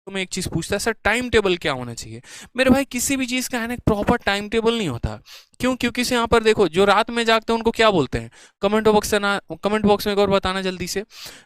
में एक चीज पूछता है, सर टाइम टेबल क्या होना चाहिए। मेरे भाई किसी भी चीज का है ना प्रॉपर टाइम टेबल नहीं होता। क्यों? क्योंकि से यहाँ पर देखो, जो रात में जागते हैं उनको क्या बोलते हैं, कमेंट बॉक्स में एक और बताना जल्दी से।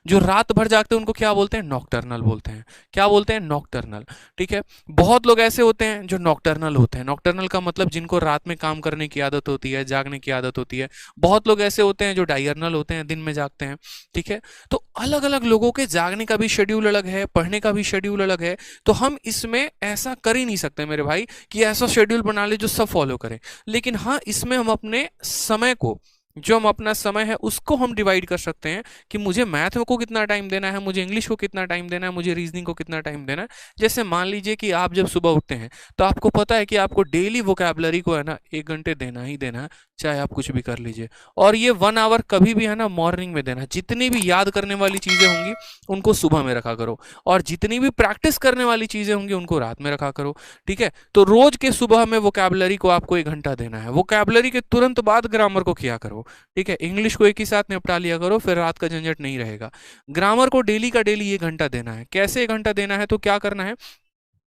जो रात भर जागते हैं उनको क्या बोलते हैं? नॉकटर्नल बोलते हैं। क्या बोलते हैं? नॉकटर्नल। ठीक है। बहुत लोग ऐसे होते हैं जो नॉकटर्नल होते हैं। नॉकटर्नल का मतलब जिनको रात में काम करने की आदत होती है, जागने की आदत होती है। बहुत लोग ऐसे होते हैं जो डायर्नल होते हैं, दिन में जागते हैं। ठीक है। तो अलग अलग लोगों के जागने का भी शेड्यूल अलग है, पढ़ने का भी शेड्यूल अलग है। तो हम इसमें ऐसा कर ही नहीं सकते मेरे भाई कि ऐसा शेड्यूल बना ले जो सब फॉलो करें। लेकिन हाँ, इसमें हम अपने समय को, जो हम अपना समय है उसको हम डिवाइड कर सकते हैं कि मुझे मैथ को कितना टाइम देना है, मुझे इंग्लिश को कितना टाइम देना है, मुझे रीजनिंग को कितना टाइम देना है। जैसे मान लीजिए कि आप जब सुबह उठते हैं तो आपको पता है कि आपको डेली वोकैबुलरी को है ना 1 घंटे देना ही देना है, चाहे आप कुछ भी कर लीजिए। और ये 1 आवर कभी भी है ना मॉर्निंग में देना है। जितनी भी याद करने वाली चीजें होंगी उनको सुबह में रखा करो, और जितनी भी प्रैक्टिस करने वाली चीजें होंगी उनको रात में रखा करो। ठीक है। तो रोज के सुबह में वोकैबुलरी को आपको 1 घंटा देना है, वोकैबुलरी के तुरंत बाद ग्रामर को किया करो। ठीक है। इंग्लिश को एक ही साथ निपटा लिया करो, फिर रात का झंझट नहीं रहेगा। ग्रामर को डेली का डेली 1 घंटा देना है। कैसे 1 घंटा देना है? तो क्या करना है,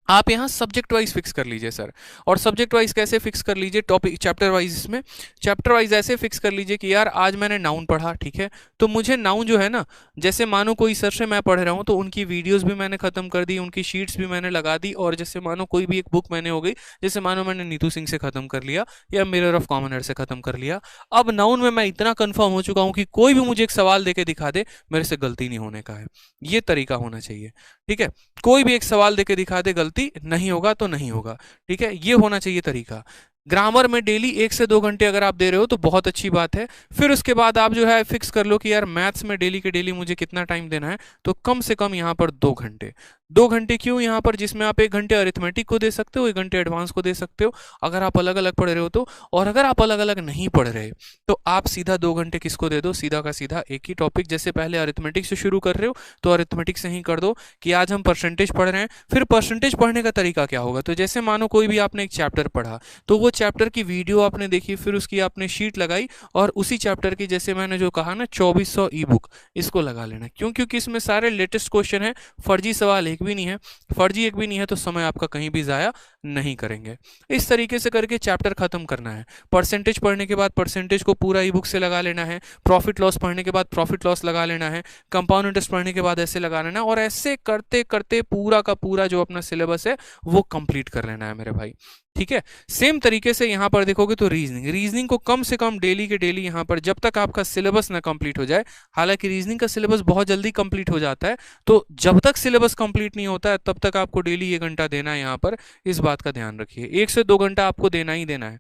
आप यहाँ सब्जेक्ट वाइज फिक्स कर लीजिए सर। और सब्जेक्ट वाइज कैसे फिक्स कर लीजिए? Topic chapter wise. इसमें चैप्टर वाइज ऐसे फिक्स कर लीजिए कि यार आज मैंने नाउन पढ़ा, ठीक है, तो मुझे नाउन जो है ना, जैसे मानो कोई सर से मैं पढ़ रहा हूँ तो उनकी वीडियोस भी मैंने खत्म कर दी, उनकी शीट्स भी मैंने लगा दी। और जैसे मानो कोई भी एक बुक मैंने हो गई, जैसे मानो मैंने नीतू सिंह से खत्म कर लिया या मिरर ऑफ कॉमन एयर से खत्म कर लिया। अब नाउन में मैं इतना कंफर्म हो चुका हूँ कि कोई भी मुझे एक सवाल देके दिखा दे, मेरे से गलती नहीं होने का है। ये तरीका होना चाहिए। ठीक है। कोई भी एक सवाल देके दिखा दे, गलती नहीं होगा तो नहीं होगा। ठीक है। ये होना चाहिए तरीका। ग्रामर में डेली 1 से 2 घंटे अगर आप दे रहे हो तो बहुत अच्छी बात है। फिर उसके बाद आप जो है फिक्स कर लो कि यार मैथ्स में डेली के डेली मुझे कितना टाइम देना है, तो कम से कम यहाँ पर 2 घंटे। 2 घंटे क्यों यहाँ पर? जिसमें आप 1 घंटे अरिथमेटिक को दे सकते हो, 1 घंटे एडवांस को दे सकते हो, अगर आप अलग अलग पढ़ रहे हो तो। और अगर आप अलग अलग नहीं पढ़ रहे तो आप सीधा 2 घंटे किसको दे दो? सीधा का सीधा एक ही टॉपिक। जैसे पहले अरिथमेटिक से शुरू कर रहे हो तो अरिथमेटिक से ही कर दो कि आज हम परसेंटेज पढ़ रहे हैं। फिर परसेंटेज पढ़ने का तरीका क्या होगा? तो जैसे मानो कोई भी आपने एक चैप्टर पढ़ा, तो वो चैप्टर की वीडियो आपने देखी, फिर उसकी आपने शीट लगाई, और उसी चैप्टर की जैसे मैंने जो कहा ना 2400 ई बुक, इसको लगा लेना। क्यों? क्योंकि इसमें सारे लेटेस्ट क्वेश्चन है, फर्जी सवाल एक भी नहीं है। फर्जी एक भी नहीं है तो समय आपका कहीं भी जाया नहीं करेंगे। इस तरीके से करके चैप्टर खत्म करना है। परसेंटेज पढ़ने के बाद परसेंटेज को पूरा ई बुक से लगा लेना है। प्रॉफिट लॉस पढ़ने के बाद प्रॉफिट लॉस लगा लेना है। कंपाउंड इंटरेस्ट पढ़ने के बाद ऐसे लगा लेना, और ऐसे करते करते पूरा का पूरा जो अपना सिलेबस है वो कंप्लीट कर लेना है मेरे भाई। ठीक है। सेम तरीके से यहां पर देखोगे तो रीजनिंग को कम से कम डेली के डेली यहां पर जब तक आपका सिलेबस ना कंप्लीट हो जाए। हालांकि रीजनिंग का सिलेबस बहुत जल्दी कंप्लीट हो जाता है, तो जब तक सिलेबस कंप्लीट नहीं होता है तब तक आपको डेली 1 घंटा देना है। यहां पर इस बात का ध्यान रखिए, 1 से 2 घंटा आपको देना ही देना है।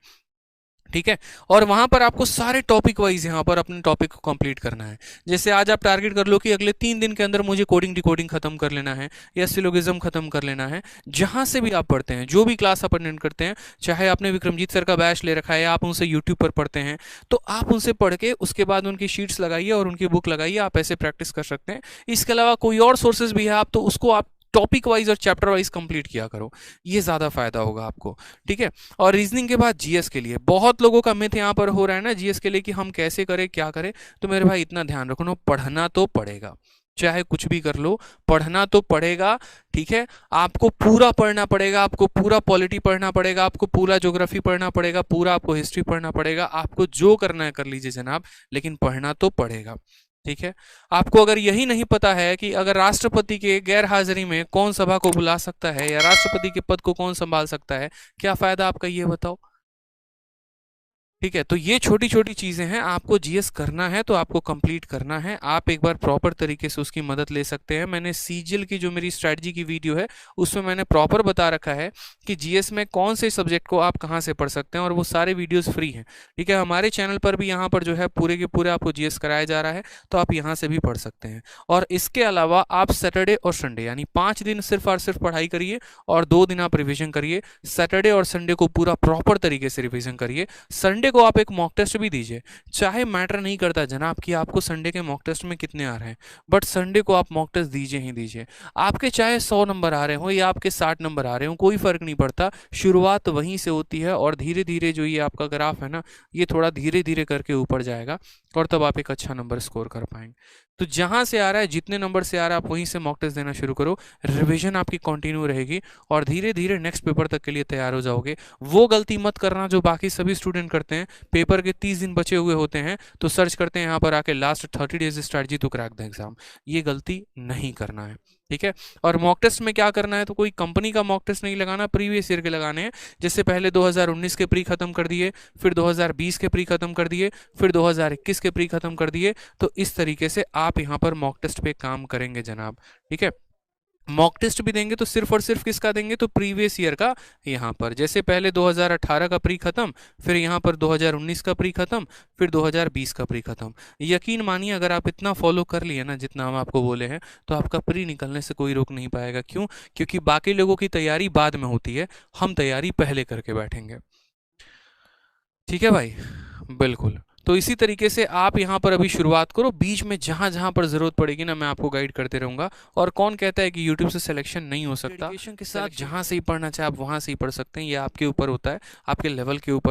ठीक है। और वहां पर आपको सारे टॉपिक वाइज यहाँ पर अपने टॉपिक को कंप्लीट करना है। जैसे आज आप टारगेट कर लो कि अगले 3 दिन के अंदर मुझे कोडिंग डिकोडिंग खत्म कर लेना है, या सिलोगिज्म खत्म कर लेना है। जहां से भी आप पढ़ते हैं, जो भी क्लास आप अटेंड करते हैं, चाहे आपने विक्रमजीत सर का बैच ले रखा है या आप उनसे यूट्यूब पर पढ़ते हैं, तो आप उनसे पढ़ के उसके बाद उनकी शीट्स लगाइए और उनकी बुक लगाइए। आप ऐसे प्रैक्टिस कर सकते हैं। इसके अलावा कोई और सोर्सेज भी है आप तो उसको आप टॉपिक वाइज और चैप्टर वाइज कंप्लीट किया करो, ये ज्यादा फायदा होगा आपको। ठीक है। और रीजनिंग के बाद जीएस के लिए बहुत लोगों का मिथ यहाँ पर हो रहा है ना जीएस के लिए कि हम कैसे करें क्या करें। तो मेरे भाई इतना ध्यान रखो ना, पढ़ना तो पड़ेगा, चाहे कुछ भी कर लो, पढ़ना तो पड़ेगा। ठीक है। आपको पूरा पढ़ना पड़ेगा, आपको पूरा पॉलिटी पढ़ना पड़ेगा, आपको पूरा ज्योग्राफी पढ़ना पड़ेगा, पूरा आपको हिस्ट्री पढ़ना पड़ेगा। आपको जो करना है कर लीजिए जनाब, लेकिन पढ़ना तो पड़ेगा। ठीक है। आपको अगर यही नहीं पता है कि अगर राष्ट्रपति के गैर हाजिरी में कौन सभा को बुला सकता है या राष्ट्रपति के पद को कौन संभाल सकता है, क्या फायदा आपका, ये बताओ। ठीक है। तो ये छोटी छोटी चीजें हैं, आपको जीएस करना है तो आपको कंप्लीट करना है। आप एक बार प्रॉपर तरीके से उसकी मदद ले सकते हैं। मैंने सीजीएल की जो मेरी स्ट्रेटजी की वीडियो है उसमें मैंने प्रॉपर बता रखा है कि जीएस में कौन से सब्जेक्ट को आप कहाँ से पढ़ सकते हैं, और वो सारे वीडियोस फ्री हैं। ठीक है। हमारे चैनल पर भी यहाँ पर जो है पूरे के पूरे आपको जीएस कराया जा रहा है, तो आप यहाँ से भी पढ़ सकते हैं। और इसके अलावा आप सैटरडे और संडे यानी 5 दिन सिर्फ और सिर्फ पढ़ाई करिए, और 2 दिन आप रिविजन करिए। सैटरडे और संडे को पूरा प्रॉपर तरीके से रिविजन करिए। संडे को आप एक मॉक टेस्ट भी दीजिए। चाहे मैटर नहीं करता जनाब कि आपको संडे के मॉक टेस्ट में कितने आ रहे हैं, बट संडे को आप मॉक टेस्ट दीजिए ही दीजिए। आपके चाहे 100 नंबर आ रहे हो या आपके 60 नंबर आ रहे हो, कोई फर्क नहीं पड़ता। शुरुआत वहीं से होती है, और धीरे धीरे जो ये आपका ग्राफ है ना, ये थोड़ा धीरे धीरे करके ऊपर जाएगा, और तब आप एक अच्छा नंबर स्कोर कर पाएंगे। तो जहां से आ रहा है, जितने नंबर से आ रहा है, आप वहीं से मॉक टेस्ट देना शुरू करो। रिवीजन आपकी कंटिन्यू रहेगी और धीरे धीरे नेक्स्ट पेपर तक के लिए तैयार हो जाओगे। वो गलती मत करना जो बाकी सभी स्टूडेंट करते हैं, पेपर के 30 दिन बचे हुए होते हैं तो सर्च करते हैं यहाँ पर आके last 30 days strategy to crack the exam. ये गलती नहीं करना है, ठीक है। और मॉक टेस्ट में क्या करना है, तो कोई कंपनी का मॉक टेस्ट नहीं लगाना, प्रीवियस ईयर के लगाने हैं। जैसे पहले 2019 के प्री खत्म कर दिए, फिर 2020 के प्री खत्म कर दिए, फिर 2021 के प्री खत्म कर दिए। तो इस तरीके से आप यहाँ पर मॉक टेस्ट पे काम करेंगे जनाब, ठीक है। मॉक टेस्ट भी देंगे तो सिर्फ और सिर्फ किसका देंगे, तो प्रीवियस ईयर का। यहाँ पर जैसे पहले 2018 का प्री खत्म, फिर यहाँ पर 2019 का प्री खत्म, फिर 2020 का प्री खत्म। यकीन मानिए अगर आप इतना फॉलो कर लिए ना जितना हम आपको बोले हैं, तो आपका प्री निकलने से कोई रोक नहीं पाएगा। क्यों? क्योंकि बाकी लोगों की तैयारी बाद में होती है, हम तैयारी पहले करके बैठेंगे। ठीक है भाई, बिल्कुल। तो इसी तरीके से आप यहाँ पर अभी शुरुआत करो, बीच में जहाँ जहाँ पर ज़रूरत पड़ेगी ना मैं आपको गाइड करते रहूँगा। और कौन कहता है कि यूट्यूब से सिलेक्शन नहीं हो सकता? डेडिकेशन के साथ जहाँ से ही पढ़ना चाहे आप वहाँ से ही पढ़ सकते हैं, ये आपके ऊपर होता है, आपके लेवल के ऊपर